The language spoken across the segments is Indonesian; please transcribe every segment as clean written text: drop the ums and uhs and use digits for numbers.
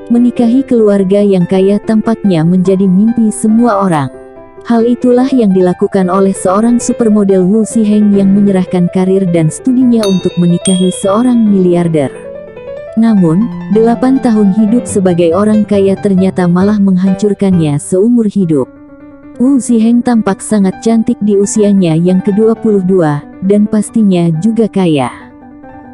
Menikahi keluarga yang kaya tampaknya menjadi mimpi semua orang. Hal itulah yang dilakukan oleh seorang supermodel Wu Ziheng yang menyerahkan karir dan studinya untuk menikahi seorang miliarder. Namun, 8 tahun hidup sebagai orang kaya ternyata malah menghancurkannya seumur hidup. Wu Ziheng tampak sangat cantik di usianya yang ke-22, dan pastinya juga kaya.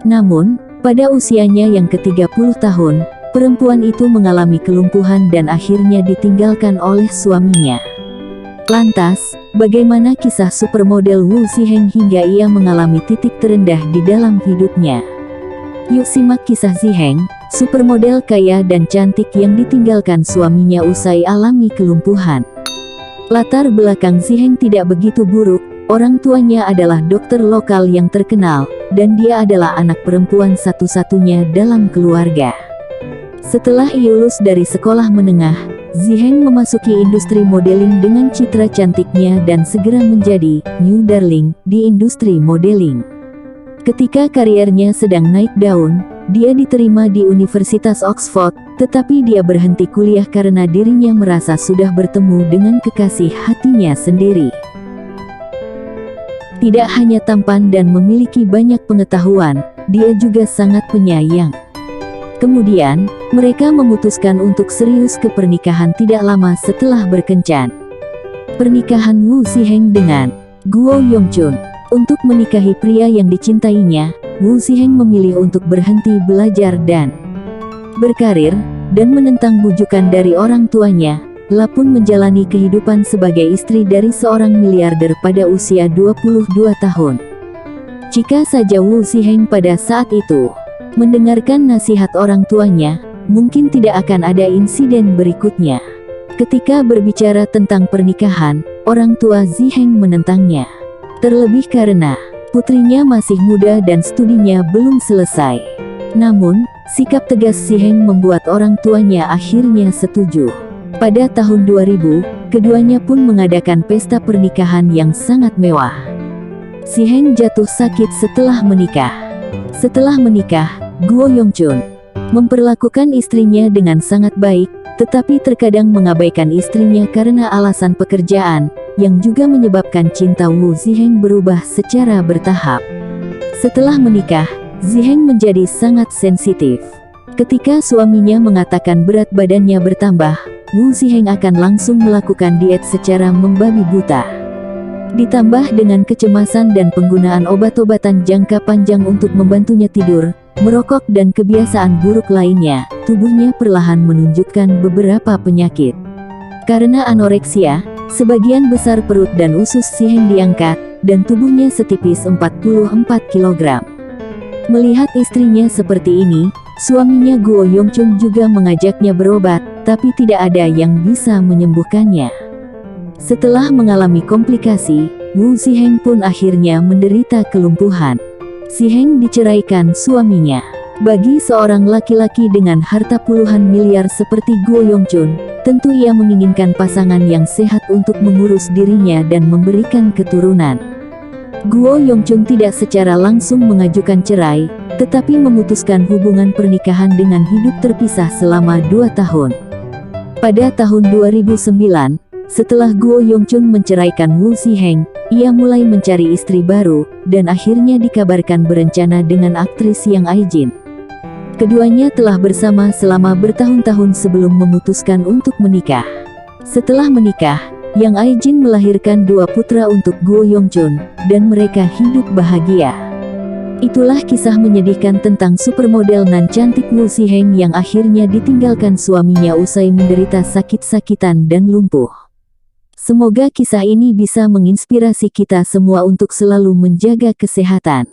Namun, pada usianya yang ke-30 tahun, perempuan itu mengalami kelumpuhan dan akhirnya ditinggalkan oleh suaminya. Lantas, bagaimana kisah supermodel Wu Ziheng hingga ia mengalami titik terendah di dalam hidupnya? Yuk simak kisah Ziheng, supermodel kaya dan cantik yang ditinggalkan suaminya usai alami kelumpuhan. Latar belakang Ziheng tidak begitu buruk, orang tuanya adalah dokter lokal yang terkenal, dan dia adalah anak perempuan satu-satunya dalam keluarga. Setelah lulus dari sekolah menengah, Ziheng memasuki industri modeling dengan citra cantiknya dan segera menjadi new darling di industri modeling. Ketika kariernya sedang naik daun, dia diterima di Universitas Oxford, tetapi dia berhenti kuliah karena dirinya merasa sudah bertemu dengan kekasih hatinya sendiri. Tidak hanya tampan dan memiliki banyak pengetahuan, dia juga sangat penyayang. Kemudian, mereka memutuskan untuk serius ke pernikahan tidak lama setelah berkencan. Pernikahan Wu Ziheng dengan Guo Yongchun. Untuk menikahi pria yang dicintainya, Wu Ziheng memilih untuk berhenti belajar dan berkarir, dan menentang bujukan dari orang tuanya. Ia pun menjalani kehidupan sebagai istri dari seorang miliarder pada usia 22 tahun. Jika saja Wu Ziheng pada saat itu mendengarkan nasihat orang tuanya, mungkin tidak akan ada insiden berikutnya. Ketika berbicara tentang pernikahan, orang tua Ziheng menentangnya. Terlebih karena putrinya masih muda dan studinya belum selesai. Namun, sikap tegas Ziheng membuat orang tuanya akhirnya setuju. Pada tahun 2000, keduanya pun mengadakan pesta pernikahan yang sangat mewah. Ziheng jatuh sakit setelah menikah. Setelah menikah, Guo Yongchun memperlakukan istrinya dengan sangat baik, tetapi terkadang mengabaikan istrinya karena alasan pekerjaan, yang juga menyebabkan cinta Wu Ziheng berubah secara bertahap. Setelah menikah, Ziheng menjadi sangat sensitif. Ketika suaminya mengatakan berat badannya bertambah, Wu Ziheng akan langsung melakukan diet secara membabi buta. Ditambah dengan kecemasan dan penggunaan obat-obatan jangka panjang untuk membantunya tidur, merokok dan kebiasaan buruk lainnya, tubuhnya perlahan menunjukkan beberapa penyakit. Karena anoreksia, sebagian besar perut dan usus Ziheng diangkat, dan tubuhnya setipis 44 kg. Melihat istrinya seperti ini, suaminya Guo Yongchun juga mengajaknya berobat, tapi tidak ada yang bisa menyembuhkannya. Setelah mengalami komplikasi, Wu Ziheng pun akhirnya menderita kelumpuhan. Ziheng diceraikan suaminya. Bagi seorang laki-laki dengan harta puluhan miliar seperti Guo Yongchun, tentu ia menginginkan pasangan yang sehat untuk mengurus dirinya dan memberikan keturunan. Guo Yongchun tidak secara langsung mengajukan cerai, tetapi memutuskan hubungan pernikahan dengan hidup terpisah selama 2 tahun. Pada tahun 2009, setelah Guo Yongchun menceraikan Wu Ziheng, ia mulai mencari istri baru, dan akhirnya dikabarkan berencana dengan aktris Yang Aijin. Keduanya telah bersama selama bertahun-tahun sebelum memutuskan untuk menikah. Setelah menikah, Yang Aijin melahirkan 2 putra untuk Guo Yongchun, dan mereka hidup bahagia. Itulah kisah menyedihkan tentang supermodel nan cantik Wu Ziheng yang akhirnya ditinggalkan suaminya usai menderita sakit-sakitan dan lumpuh. Semoga kisah ini bisa menginspirasi kita semua untuk selalu menjaga kesehatan.